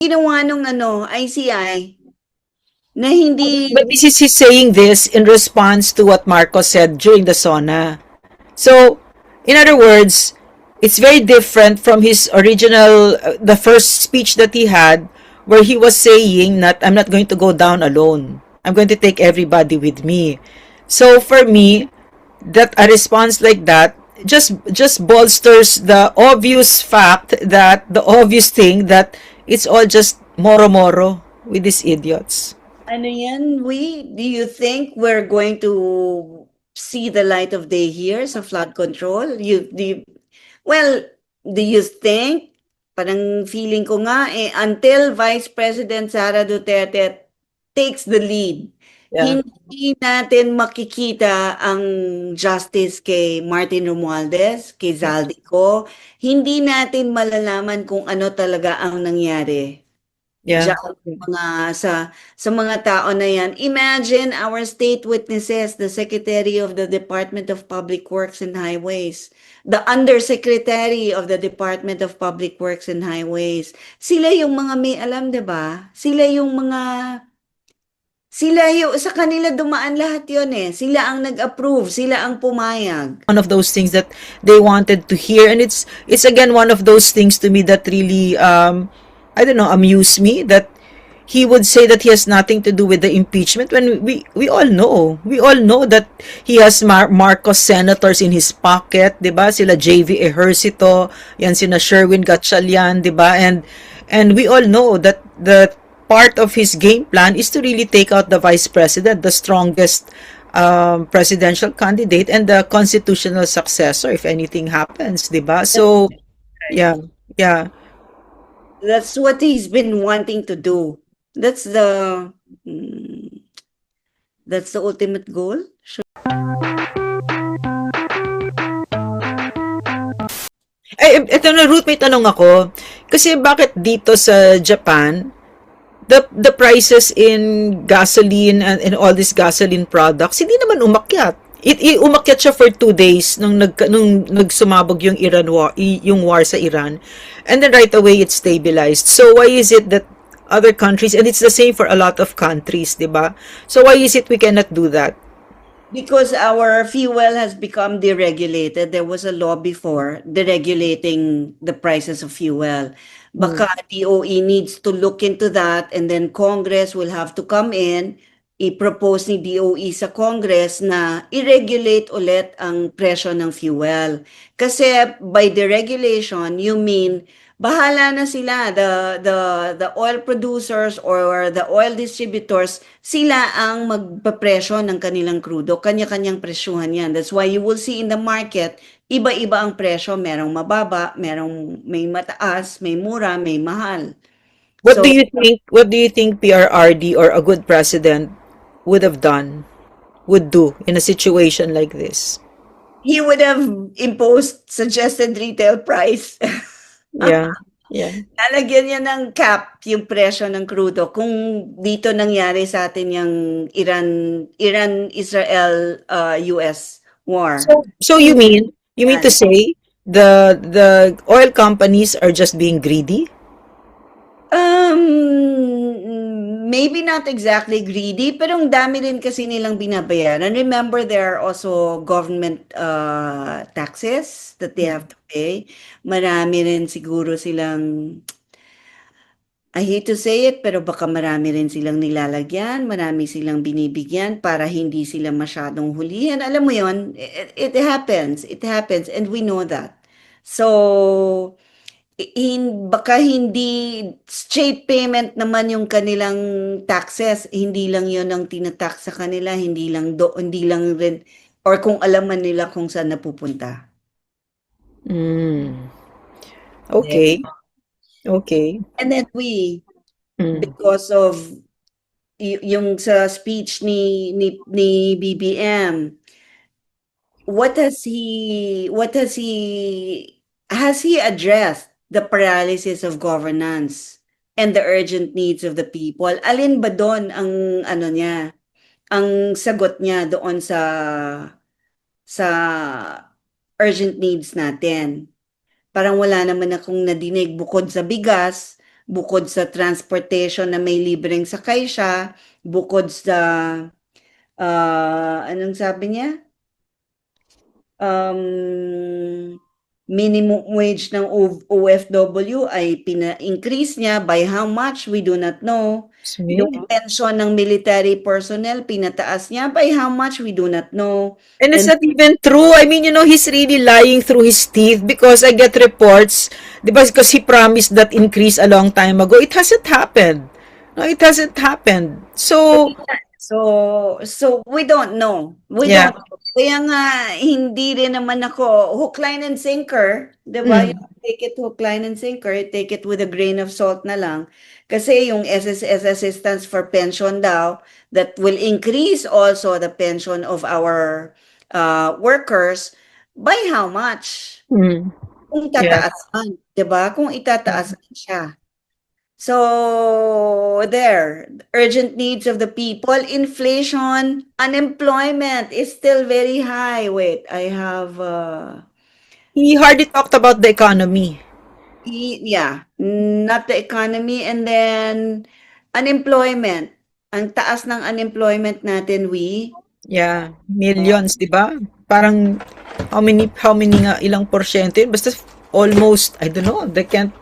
ginawa nung ICI na hindi But this is he's saying this in response to what Marcos said during the SONA. So, in other words, it's very different from his original, the first speech that he had, where he was saying that I'm not going to go down alone. I'm going to take everybody with me. So for me, that a response like that just bolsters the obvious fact that the obvious thing that it's all just moro-moro with these idiots. ano yan, do you think we're going to see the light of day here sa flood control? Well, do you think, parang feeling ko nga, until Vice President Sara Duterte takes the lead, Yeah. hindi natin makikita ang justice kay Martin Romualdez, kay Zaldico, hindi natin malalaman kung ano talaga ang nangyari. Yeah. Diyan mga sa mga tao na yan. Imagine our state witnesses, the Secretary of the Department of Public Works and Highways, the Undersecretary of the Department of Public Works and Highways. Sila yung mga may alam, 'di ba? Sila yung sa kanila dumaan lahat 'yon eh. Sila ang nag-approve, sila ang pumayag. One of those things that they wanted to hear, and it's again one of those things to me that really I don't know, amuse me, that he would say that he has nothing to do with the impeachment when we all know that he has Marcos senators in his pocket, 'di ba? Sila JV Ejercito, yan sina Sherwin Gatchalian, 'di ba? And we all know that the part of his game plan is to really take out the vice president, the strongest presidential candidate and the constitutional successor if anything happens, 'di ba? So, yeah, yeah. That's what he's been wanting to do. That's the ultimate goal. Ito na, Ruth, may tanong ako. Kasi bakit dito sa Japan, the prices in gasoline and all these gasoline products, hindi naman umakyat. Umakyat siya for 2 days nung nagsumabog yung yung war sa Iran. And then right away, it stabilized. So why is it that other countries, and it's the same for a lot of countries, di ba? So why is it we cannot do that? Because our fuel has become deregulated. There was a law before deregulating the prices of fuel. Baka DOE needs to look into that, and then Congress will have to come in, i-propose ni DOE sa Congress na i-regulate ulit ang presyo ng fuel. Kasi by deregulation, you mean bahala na sila, the oil producers or the oil distributors, sila ang magpapresyo ng kanilang krudo, kanya-kanyang presyuhan yan. That's why you will see in the market, iba-iba ang presyo, merong mababa, may mataas, may mura, may mahal. What do you think PRRD or a good president would do in a situation like this? He would have imposed suggested retail price. Yeah. Yeah. Lalagyan niya ng cap yung presyo ng krudo. Kung dito nangyari sa atin yung Iran-Israel US war. So you mean to say the oil companies are just being greedy? Maybe not exactly greedy, pero ang dami rin kasi nilang binabayaran. Remember, there are also government taxes that they have to pay. Marami rin siguro silang, I hate to say it, pero baka marami rin silang nilalagyan, marami silang binibigyan para hindi sila masyadong hulihan. Alam mo yon, it happens, and we know that. So, baka hindi straight payment naman yung kanilang taxes, hindi lang yon ang tinatax sa kanila, hindi lang rin, or kung alam man nila kung saan napupunta. Okay. Okay. And then because of yung sa speech ni BBM, has he addressed the paralysis of governance and the urgent needs of the people? Alin ba doon ang niya, ang sagot niya doon sa urgent needs natin? Parang wala naman akong nadinig bukod sa bigas, bukod sa transportation na may libreng sakay siya, bukod sa, anong sabi niya? Minimum wage ng OFW ay pina-increase niya. By how much? We do not know. Yung pension ng military personnel, pinataas niya. By how much? We do not know. And it's And not even true. I mean, he's really lying through his teeth because I get reports, di ba, because he promised that increase a long time ago. It hasn't happened. No, it hasn't happened. So, we don't know. We yeah. don't know. Kaya nga, hindi rin naman ako hook, line, and sinker. Diba? You take it hook, line, and sinker. You take it with a grain of salt na lang. Kasi yung SSS assistance for pension daw, that will increase also the pension of our workers. By how much? Mm. Kung Yeah. tataas man. Diba? Kung itataas man siya. So, there, urgent needs of the people, inflation, unemployment is still very high. Wait, I have, He hardly talked about the economy. yeah, not the economy, and then unemployment. Ang taas ng unemployment natin, Yeah. Millions, di ba? Parang, how many nga, ilang porsyento yun? Basta almost, I don't know, they can't,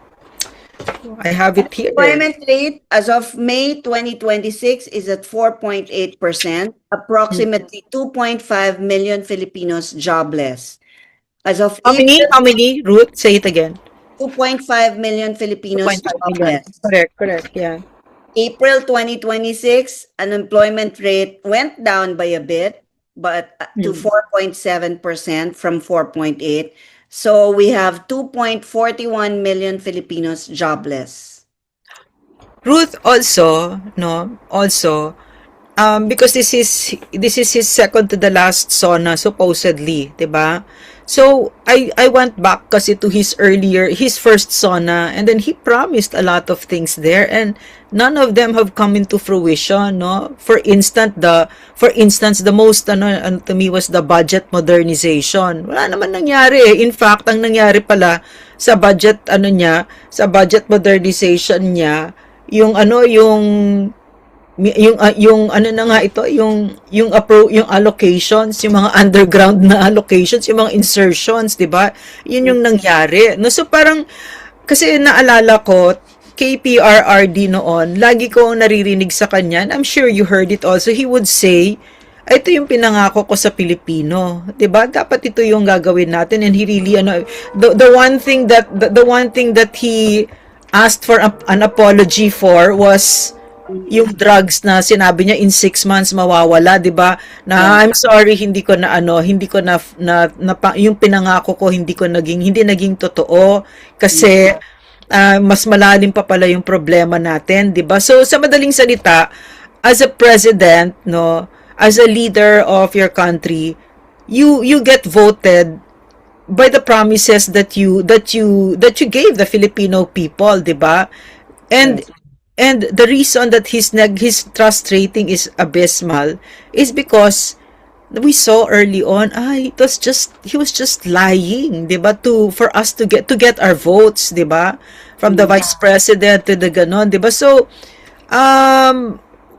I have it here. Unemployment rate as of May 2026 is at 4.8%, approximately 2.5 million Filipinos jobless. As of How many? April, How many? Ruth, say it again. 2.5 million Filipinos 2.5 million. jobless. Correct, yeah. April 2026, unemployment rate went down by a bit, but to 4.7% from 4.8. So we have 2.41 million Filipinos jobless. Ruth also, because this is his second to the last SONA supposedly, 'di ba? So I went back kasi to his first SONA, and then he promised a lot of things there, and none of them have come into fruition, no? For instance, the most to me was the budget modernization. Wala naman nangyari eh. In fact, ang nangyari pala sa budget sa budget modernization niya, yung na nga ito, yung allocations, yung mga underground na allocations, yung mga insertions, 'di ba? Yun yung nangyari. No, so parang kasi naalala ko KPRRD noon, lagi ko naririnig sa kanya, and I'm sure you heard it also. He would say, ito yung pinangako ko sa Pilipino, 'di ba? Dapat ito yung gagawin natin, and he really the one thing that he asked for an apology for was yung drugs na sinabi niya in 6 months mawawala, 'di ba? Na I'm sorry, hindi ko na yung pinangako ko hindi naging totoo kasi mas malalim pa pala yung problema natin, 'di ba? So sa madaling salita, as a president, no, as a leader of your country, you get voted by the promises that you gave the Filipino people, 'di ba? And And the reason that his trust rating is abysmal is because we saw early on, he was just lying, 'di ba? For us to get our votes, 'di ba? From the vice president to the ganon, 'di ba? So,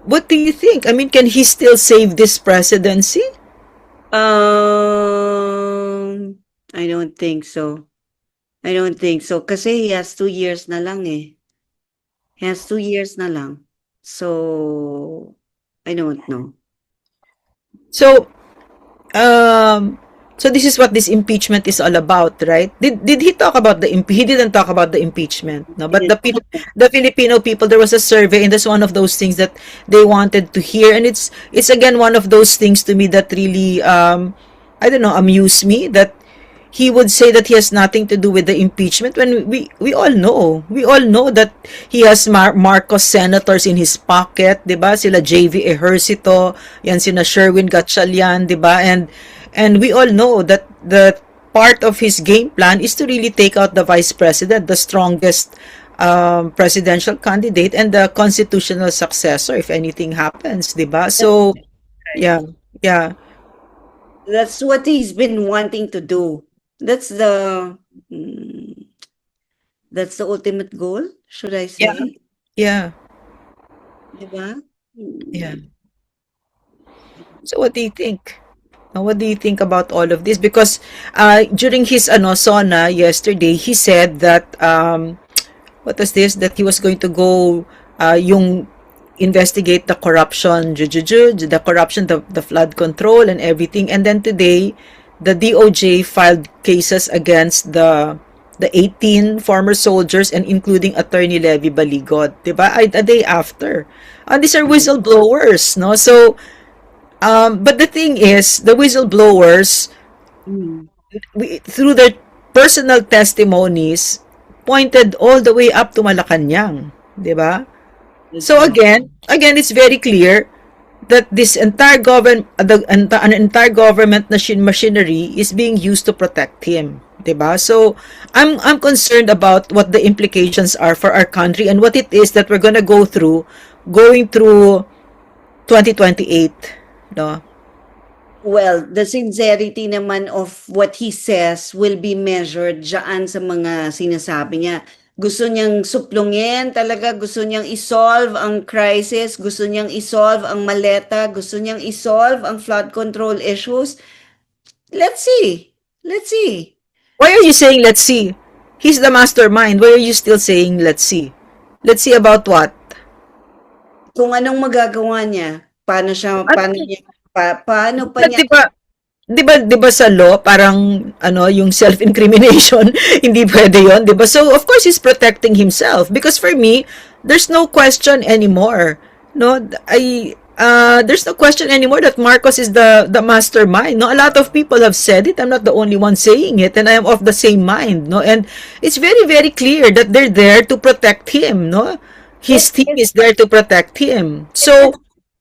what do you think? I mean, can he still save this presidency? I don't think so. Kasi he has 2 years na lang eh. He has 2 years na lang. So, I don't know. So, so this is what this impeachment is all about, right? Did he talk about he didn't talk about the impeachment, no? But the Filipino people, there was a survey, and that's one of those things that they wanted to hear, and it's again one of those things to me that really I don't know, amuse me, that he would say that he has nothing to do with the impeachment when we all know that he has Marcos senators in his pocket, 'di ba? Sila JV Ejercito, yan sina Sherwin Gatchalian, 'di ba? And we all know that the part of his game plan is to really take out the vice president, the strongest presidential candidate and the constitutional successor if anything happens, 'di ba? So yeah. That's what he's been wanting to do. That's the ultimate goal. should I Yeah. say? Yeah. Diba? Yeah. So what do you think? What do you think about all of this? Because during his SONA yesterday, he said that what was this? That he was going to go yung investigate the corruption, the corruption, the flood control and everything. And then today, the DOJ filed cases against the 18 former soldiers and including Attorney Levy Baligot, diba? A day after. And these are whistleblowers, no? So, but the thing is, the whistleblowers, Mm. through their personal testimonies, pointed all the way up to Malacanang, di ba? That's So right. again, it's very clear that this entire an entire government machinery is being used to protect him, di ba? So I'm concerned about what the implications are for our country and what it is that we're gonna going through 2028, no? Well, the sincerity naman of what he says will be measured dyan sa mga sinasabi niya. Gusto niyang suplungin talaga, gusto niyang isolve ang crisis, gusto niyang isolve ang maleta, gusto niyang isolve ang flood control issues. Let's see. Let's see. Why are you saying let's see? He's the mastermind. Why are you still saying let's see? Let's see about what? Kung anong magagawa niya, paano niya, paano pa But niya, 'di ba sa law parang yung self-incrimination hindi pwede 'yon, 'di ba? So of course he's protecting himself because for me there's no question anymore. No, there's no question anymore that Marcos is the mastermind. No, a lot of people have said it. I'm not the only one saying it, and I am of the same mind. No, and it's very very clear that they're there to protect him. No, it his team is is there to protect him. it is So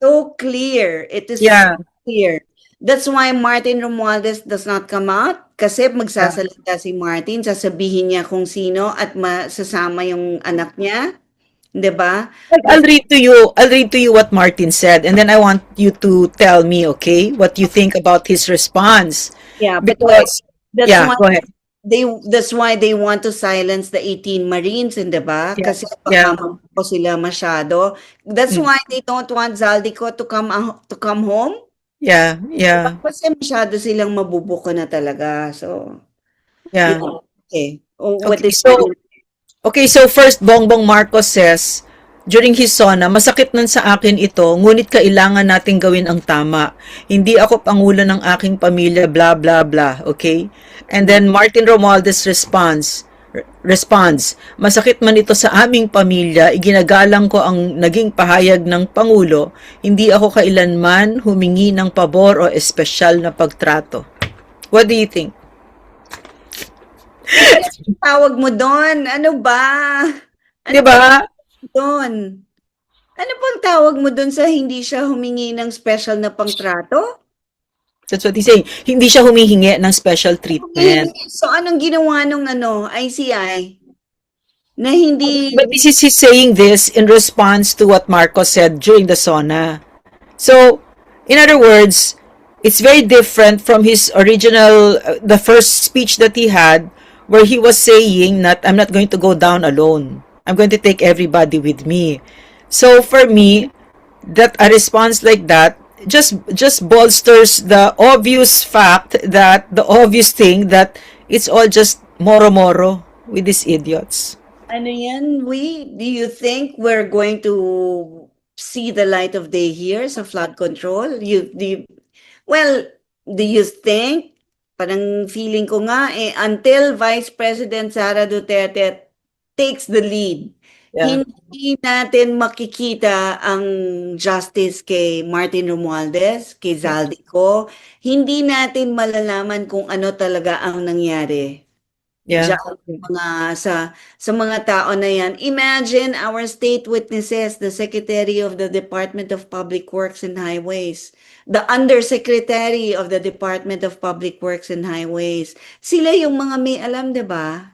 so clear. It is so yeah, clear. That's why Martin Romualdez does not come out kasi yeah. magsasalita si Martin, sasabihin niya kung sino at masasama yung anak niya, 'di ba? I'll That's read to you. I'll read to you what Martin said, and then I want you to tell me, okay, what you think about his response. yeah, but wait, Because, that's yeah, why go ahead. that's why they want to silence the 18 Marines, 'di ba? Yeah, Kasi yeah, baka po sila masyado. That's mm, why they don't want Zaldico to come home. yeah, yeah, Kasi masyado silang mabubuko na talaga. So, yeah. yeah. Okay. Oh, what Okay, did you so first, Bongbong Marcos says, during his SONA, masakit nun sa akin ito, ngunit kailangan nating gawin ang tama. Hindi ako pangulo ng aking pamilya, blah, blah, blah. Okay? And then Martin Romualdez responds, masakit man ito sa aming pamilya, iginagalang ko ang naging pahayag ng Pangulo, hindi ako kailanman humingi ng pabor o espesyal na pagtrato. What do you think? tawag mo doon? Ano ba? Ano Di bang ba? doon? Ano bang tawag mo doon sa hindi siya humingi ng special na pangtrato? That's what he's saying. Hindi siya humihingi ng special treatment. Humihingi. So, anong ginawa nung ICI? Na hindi, But he's saying this in response to what Marcos said during the SONA. So, in other words, it's very different from his original, the first speech that he had, where he was saying that I'm not going to go down alone. I'm going to take everybody with me. So for me, that a response like that just bolsters the obvious fact that the obvious thing that it's all just moro-moro with these idiots. ano yan, do you think we're going to see the light of day here sa flood control? Well, do you think, parang feeling ko nga until Vice President Sara Duterte takes the lead, Yeah. hindi natin makikita ang justice kay Martin Romualdez, kay Zaldico. Hindi natin malalaman kung ano talaga ang nangyari. Yeah. Diyan sa mga tao na yan. Imagine our state witnesses, the Secretary of the Department of Public Works and Highways, the Undersecretary of the Department of Public Works and Highways. Sila yung mga may alam, 'di ba?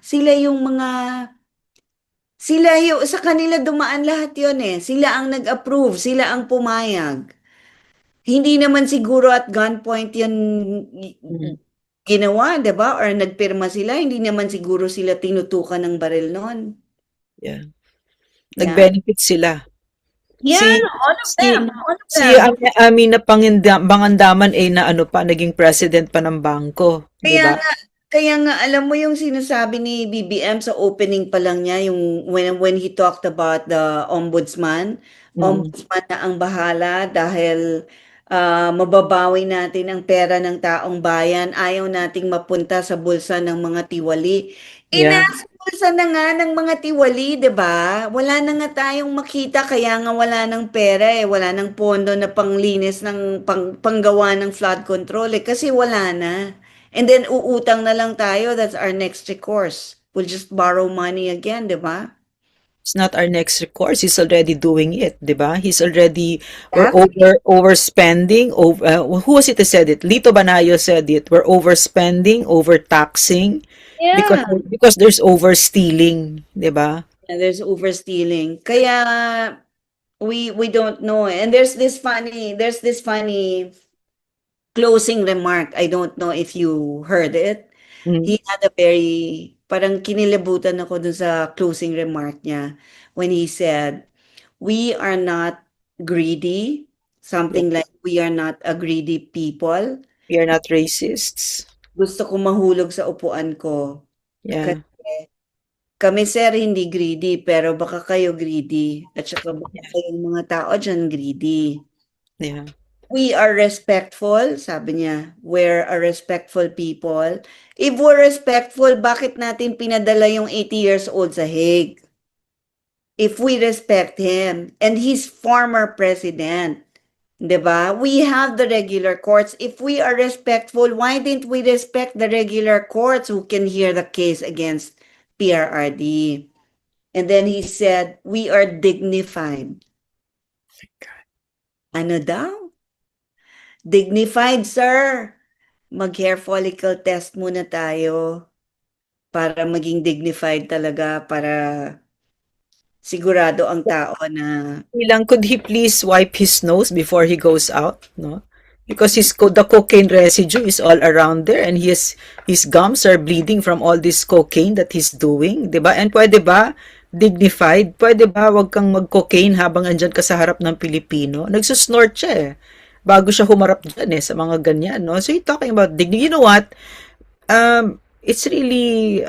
Sa kanila dumaan lahat 'yon eh. Sila ang nag-approve, sila ang pumayag. Hindi naman siguro at gunpoint 'yan Mhm. ginawa, 'di ba? Or nagpirma sila, hindi naman siguro sila tinutukan ng baril noon. Yeah. Yeah. Nag-benefit sila. Yeah, Si all of si them, all of si them. Amina Pangandaman ay na ano pa, naging president pa ng bangko, 'di Kaya ba? nga, kaya nga alam mo yung sinasabi ni BBM sa opening pa lang niya, yung when he talked about the ombudsman, Mm. ombudsman na ang bahala dahil mababawi natin ang pera ng taong bayan, ayaw nating mapunta sa bulsa ng mga tiwali. Yeah. Nasa bulsa na nga ng mga tiwali, 'di ba? Wala na nga tayong makita kaya nga wala ng pera eh, wala ng pondo na panglinis ng panggawa ng flood control eh kasi wala na. And then uutang na lang tayo, that's our next recourse. We'll just borrow money again, di ba? It's not our next recourse. He's already doing it, 'di ba? He's already we're Exactly. overspending. Who was it that said it? Lito Banayo said it. We're overspending, overtaxing because Yeah. because there's overstealing, 'di ba? And there's overstealing. Kaya we don't know. And there's this funny closing remark. I don't know if you heard it. Mm, He had a very, parang kinilabutan ako dun sa closing remark niya when he said, we are not greedy, yeah. something like we are not a greedy people. We are not racists. Gusto ko mahulog sa upuan ko. Yeah. Kasi kami sir hindi greedy, pero baka kayo greedy. At saka baka Yeah. kayong mga tao dyan greedy. Yeah. We are respectful, sabi niya. We're a respectful people. If we're respectful, bakit natin pinadala yung 80 years old sa Hague? If we respect him and he's former president, 'di ba? We have the regular courts. If we are respectful, why didn't we respect the regular courts who can hear the case against PRRD? And then he said, we are dignified. Ano daw? Dignified, sir. Mag-hair follicle test muna tayo para maging dignified talaga, para sigurado ang tao na Lang, could he please wipe his nose before he goes out? No, because the cocaine residue is all around there, and his gums are bleeding from all this cocaine that he's doing, 'di ba? And pwede ba dignified? Pwede ba wag kang mag-cocaine habang andyan ka sa harap ng Pilipino? Nagsusnort siya eh. Bago siya humarap dyan eh sa mga ganyan, no? So you're talking about dignity. You know what? It's really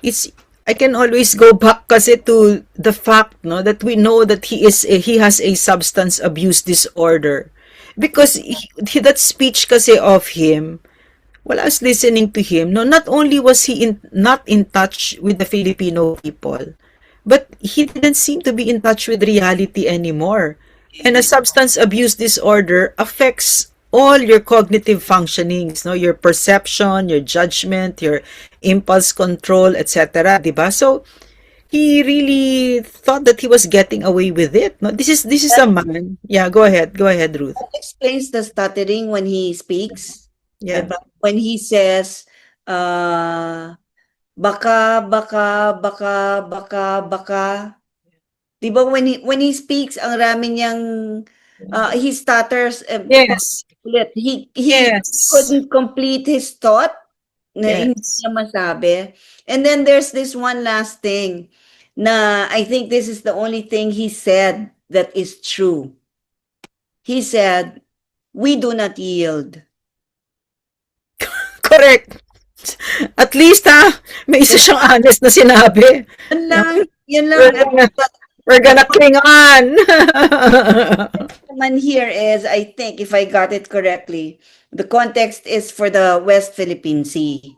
it's I can always go back kasi to the fact no that we know that he has a substance abuse disorder because that speech kasi of him while I was listening to him, no, not only was he not in touch with the Filipino people, but he didn't seem to be in touch with reality anymore. And a substance abuse disorder affects all your cognitive functionings, no, your perception, your judgment, your impulse control, etc. Diba? So he really thought that he was getting away with it. No, this is a man. Yeah, go ahead, Ruth. that explains the stuttering when he speaks. Yeah, Diba? When he says, baka. Diba when he speaks, ang rami niyang, he stutters, yes, ulit. He yes, couldn't complete his thought na hindi yes. niya masabi. And then there's this one last thing na I think this is the only thing he said that is true. He said, we do not yield. Correct. At least ha, may isa siyang honest na sinabi. Yun We're lang. gonna, we're gonna cling on. Naman here is, I think, if I got it correctly, the context is for the West Philippine Sea.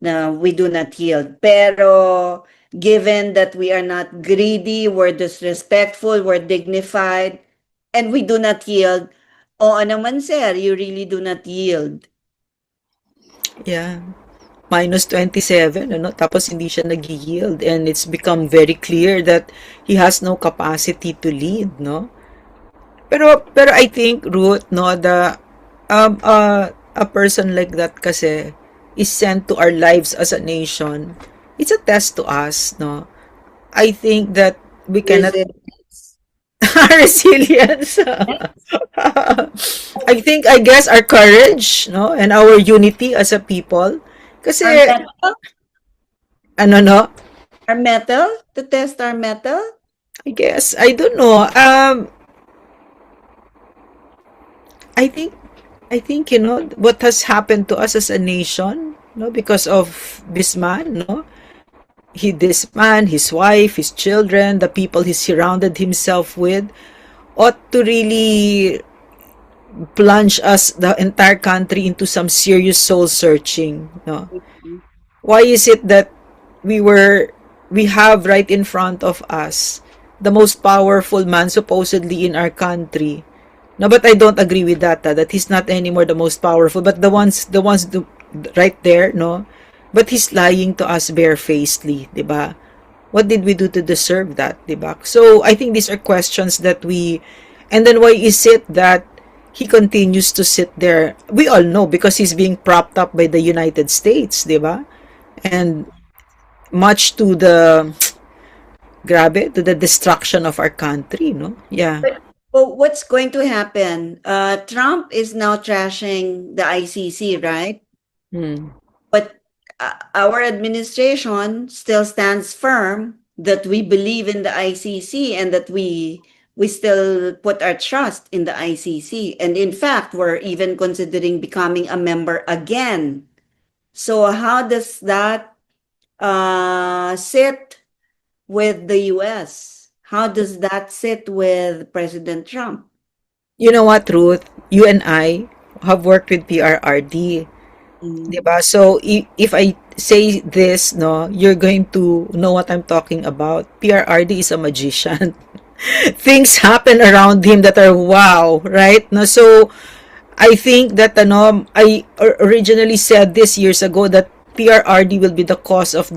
Na we do not yield. Pero given that we are not greedy, we're disrespectful, we're dignified, and we do not yield, oo naman sir, you really do not yield. Yeah. Minus 27, ano? Tapos hindi siya nag-yield, and it's become very clear that he has no capacity to lead, no? Pero I think, Ruth, no, a person like that kasi is sent to our lives as a nation. It's a test to us, no? I think that we cannot Resilience. resilience. I guess our courage, no, and our unity as a people. Kasi Ang ganda, ano no? Our metal? To test our metal? I guess. I don't know. I think what has happened to us as a nation, no, because of this man, no, this man, his wife, his children, the people he surrounded himself with, ought to really plunge us, the entire country, into some serious soul searching. No, why is it that we were we have right in front of us the most powerful man supposedly in our country? No, but I don't agree with that. That he's not anymore the most powerful, but right there, no. But he's lying to us barefacedly, 'di ba? What did we do to deserve that, 'di ba? So I think these are questions that and then why is it that he continues to sit there? We all know because he's being propped up by the United States, 'di ba? And much to the grabe, to the destruction of our country, no? Yeah. Well, what's going to happen? Trump is now trashing the ICC, right? Hmm. But our administration still stands firm that we believe in the ICC and that we still put our trust in the ICC. And in fact, we're even considering becoming a member again. So how does that sit with the US? How does that sit with President Trump? You know what, Ruth? You and I have worked with PRRD. Mm. Diba? So, if I say this, no, you're going to know what I'm talking about. PRRD is a magician. Things happen around him that are wow, right? No, so I think that I originally said this years ago that PRRD will be the cause of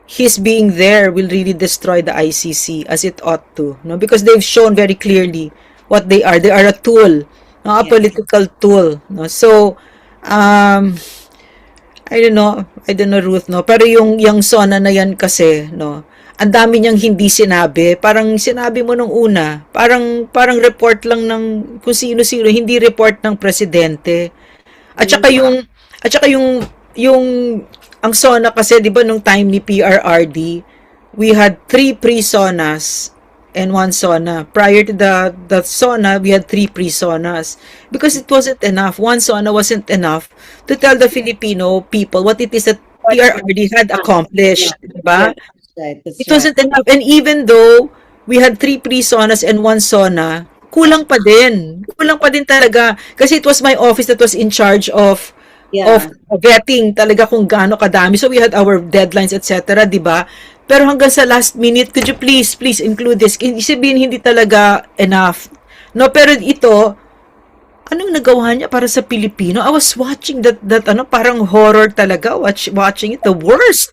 his being there will really destroy the ICC as it ought to, no? Because they've shown very clearly what they are. They are a tool, no, a Yes. political tool, no? So, I don't know, Ruth, no? Pero yung Sona na yan kasi, no? Ang dami niyang hindi sinabi. Parang sinabi mo nung una. Parang report lang ng kung sino-sino, hindi report ng presidente. At saka yung ang SONA kasi, di ba, nung time ni PRRD, we had 3 pre-SONAs and 1 SONA. Prior to the SONA, we had 3 pre-SONAs. Because it wasn't enough. 1 SONA wasn't enough to tell the Filipino people what it is that PRRD had accomplished. Di ba? Right, that's It wasn't enough. And even though we had 3 pre-SONAs and 1 SONA, kulang pa din. Kulang pa din talaga. Kasi it was my office that was in charge of Yeah. vetting talaga kung gaano kadami. So we had our deadlines, etc., di ba? Pero hanggang sa last minute, could you please include this? Sabihin, hindi talaga enough. No, pero ito, anong nagawa niya para sa Pilipino? I was watching that parang horror talaga, watching it, the worst.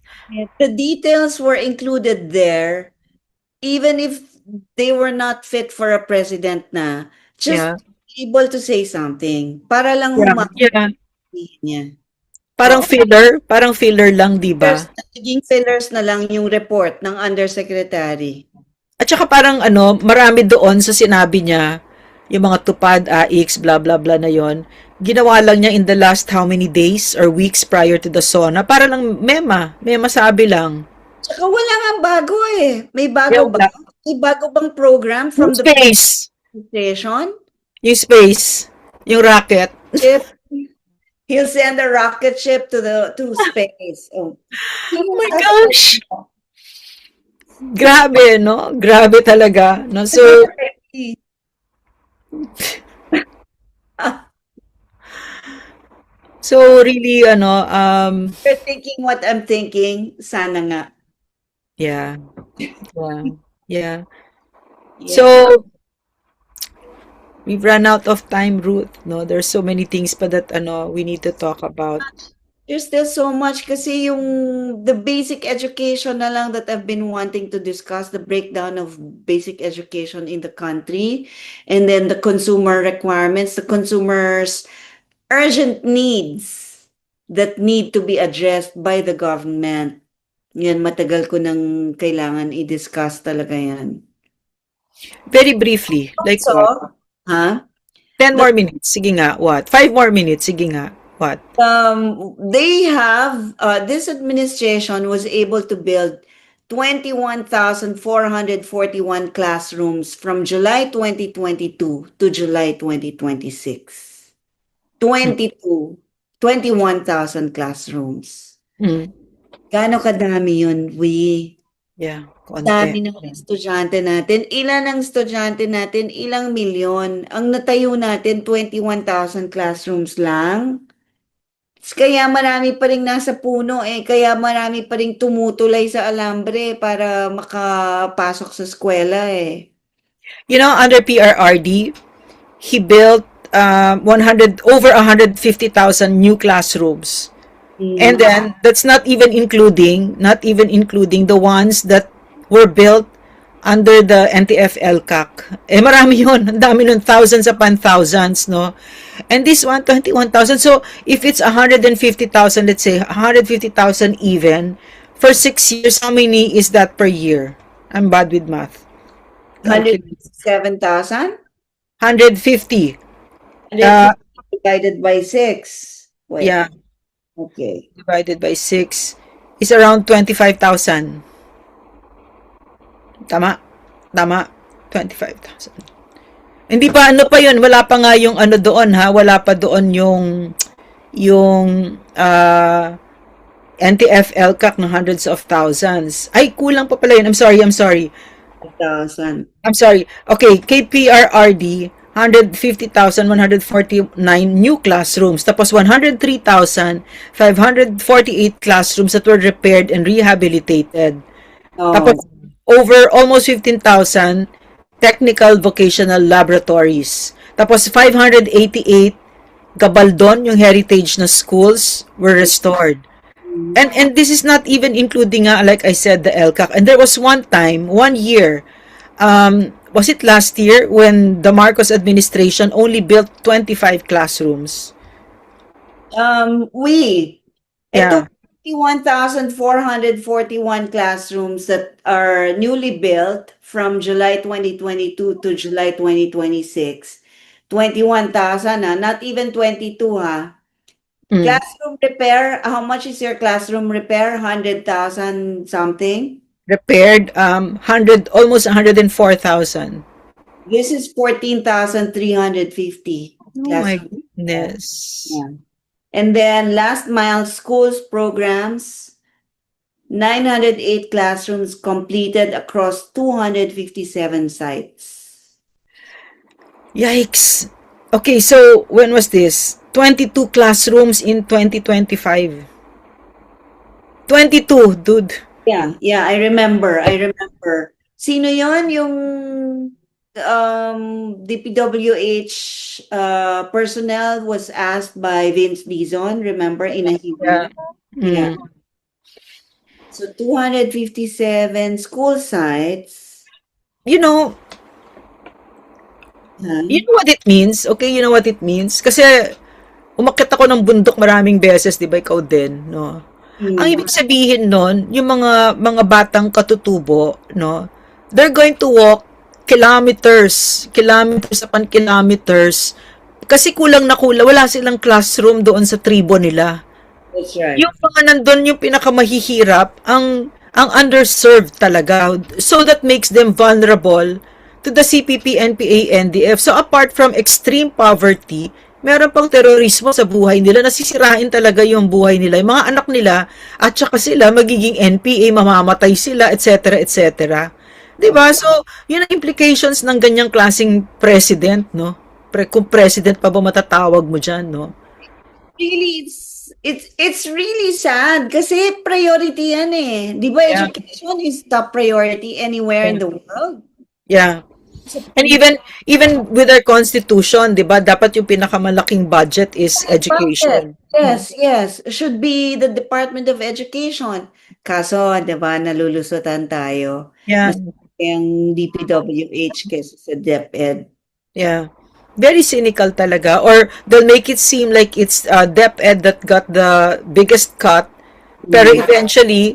The details were included there, even if they were not fit for a president na, just Yeah. able to say something para lang Yeah. niya. Parang Oo. filler lang, di ba? Naging fillers na lang yung report ng undersecretary. At saka parang marami doon sa sinabi niya, yung mga tupad, AIX, blah, blah, blah na yon, ginawa lang niya in the last how many days or weeks prior to the SONA, para lang may masabi lang. Tsaka wala nga bago eh. May bago Yeah, ba? May bago bang program from Yung the space. administration? Yung space. Yung rocket. Ship. He'll send a rocket ship to space. Oh my gosh! Grabe, no? Grabe talaga. No? So, really, you're thinking what I'm thinking, sana nga. yeah. Yeah. So, we've run out of time, Ruth. No, there's so many things pa that we need to talk about. There's still so much kasi the basic education na lang that I've been wanting to discuss, the breakdown of basic education in the country, and then the consumer requirements, the consumers' urgent needs that need to be addressed by the government. Yan, matagal ko nang kailangan i-discuss talaga yan. Very briefly, like what? Huh? 10 more minutes. Sige nga, what? 5 more minutes. Sige nga, what? They have, this administration was able to build 21,441 classrooms from July 2022 to July 2026. 21,000 classrooms. Gaano kadami yun, Yeah, Dami konti. ng estudyante natin. Ilan ang estudyante natin? Ilang milyon? Ang natayo natin, 21,000 classrooms lang. Kaya marami pa rin nasa puno kaya marami pa rin tumutulay sa alambre para makapasok sa eskwela You know, under PRRD, he built 100 over 150,000 new classrooms. And then that's not even including the ones that were built under the NTF LCAC. Marami yun. Ang dami nun, thousands upon thousands, no? And this one, 21,000. So, if it's 150,000, let's say, 150,000 even, for 6 years, how many is that per year? I'm bad with math. 107,000? 150. Divided by 6. Wait. Yeah. Okay. Divided by 6 is around 25,000. Tama? 25,000. Hindi pa, ano pa yun, wala pa nga yung ano doon ha, wala pa doon yung NTF LCAC ng hundreds of thousands. Ay, kulang pa pala yun. I'm sorry. 1,000. I'm sorry. Okay, KPRRD, 150,149 new classrooms. Tapos 103,548 classrooms that were repaired and rehabilitated. Oh. Tapos over almost 15,000 technical vocational laboratories. Tapos 588 gabaldon, yung heritage na schools, were restored. And this is not even including like I said, the LCAC. And there was one year, was it last year, when the Marcos administration only built 25 classrooms? Ito 51,441 classrooms that are newly built from July 2022 to July 2026. 21,000 not even 22 Classroom repair, how much is your classroom repair? 100,000 something? Repaired, almost 104,000. This is 14,350. Oh my goodness. Yeah. And then last mile schools programs, 908 classrooms completed across 257 sites. Yikes. Okay, so when was this? 22 classrooms in 2025. 22, dude. Yeah, I remember. Sino yon yung DPWH personnel was asked by Vince Dizon, remember, in a hearing? Yeah. So 257 school sites. You know what it means? Okay, you know what it means? Kasi umakyat ako ng bundok maraming beses, di ba? Ikaw din, no? Ang ibig sabihin nun, yung mga batang katutubo, no? They're going to walk kilometers upon kilometers kasi kulang na kulang. Wala silang classroom doon sa tribo nila. That's right. Yung mga nandun, yung pinakamahihirap, ang underserved talaga. So that makes them vulnerable to the CPP, NPA, NDF. So apart from extreme poverty, meron pang terorismo sa buhay nila, nasisirain talaga yung buhay nila, yung mga anak nila, at saka sila magiging NPA, mamamatay sila, etc., etc. Diba? So, yun ang implications ng ganyang klaseng president, no? Kung president pa ba matatawag mo dyan, no? Really, it's really sad kasi priority yan Diba, education is top priority anywhere in the world. Yeah. And even with our constitution, 'di ba, dapat yung pinakamalaking budget is education. Yes. Should be the Department of Education. Kaso, 'di ba, nalulusutan tayo. Yeah. Mas yung DPWH kaysa sa DepEd. Yeah. Very cynical talaga, or they'll make it seem like it's DepEd that got the biggest cut, pero eventually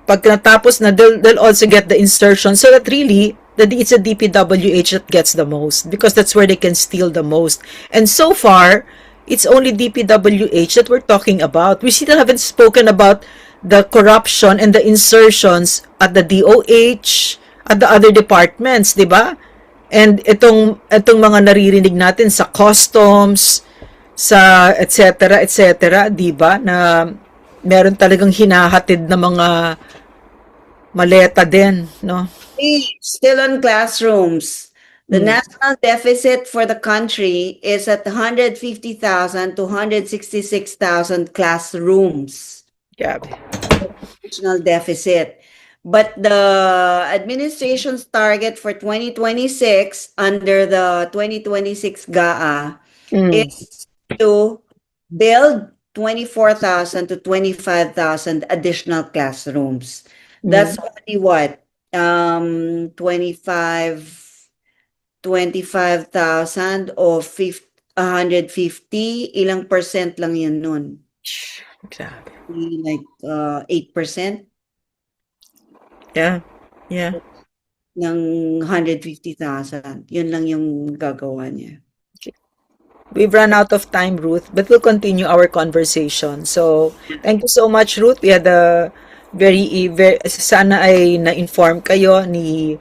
pag natapos na, they'll also get the insertion, so that really that it's a DPWH that gets the most, because that's where they can steal the most. And so far, it's only DPWH that we're talking about. We still haven't spoken about the corruption and the insertions at the DOH, at the other departments, di ba? And itong mga naririnig natin sa customs, sa et cetera, di ba? Na meron talagang hinahatid na mga maleta din, no? Still on classrooms. The national deficit for the country is at 150,000 to 166,000 classrooms. Grabe. National deficit. But the administration's target for 2026 under the 2026 GAA is to build 24,000 to 25,000 additional classrooms. That's only what? 25,000 o 150, ilang percent lang yun nun? Grabe. Like 8% Yeah. Yeah. ng 150,000. Yun lang yung gagawa niya. We've run out of time, Ruth, but we'll continue our conversation. So, thank you so much, Ruth. We had a very sana ay na-inform kayo ni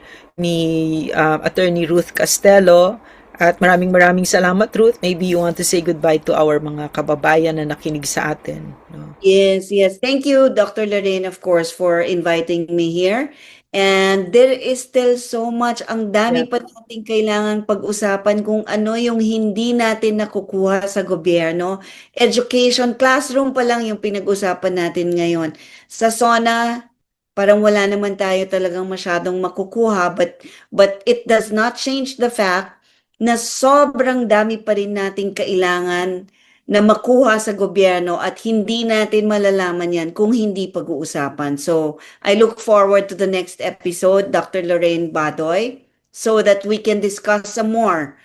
Attorney Ruth Castelo. At maraming salamat, Ruth. Maybe you want to say goodbye to our mga kababayan na nakinig sa atin. No? Yes. Thank you, Dr. Lorraine, of course, for inviting me here. And there is still so much, ang dami pa nating kailangan pag-usapan kung ano yung hindi natin nakukuha sa gobyerno. Education, classroom pa lang yung pinag-usapan natin ngayon. Sa SONA, parang wala naman tayo talagang masyadong makukuha, but it does not change the fact na sobrang dami pa rin nating kailangan na makuha sa gobyerno at hindi natin malalaman yan kung hindi pag-uusapan. So, I look forward to the next episode, Dr. Lorraine Badoy, so that we can discuss some more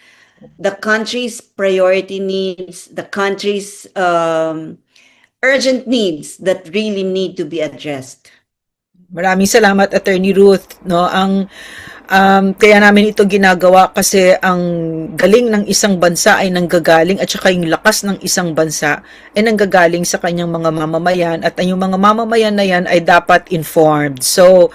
the country's priority needs, the country's urgent needs that really need to be addressed. Maraming salamat, Attorney Ruth. No, kaya namin ito ginagawa kasi ang galing ng isang bansa ay nanggagaling at saka yung lakas ng isang bansa ay nanggagaling sa kanyang mga mamamayan at ang yung mga mamamayan na yan ay dapat informed. So,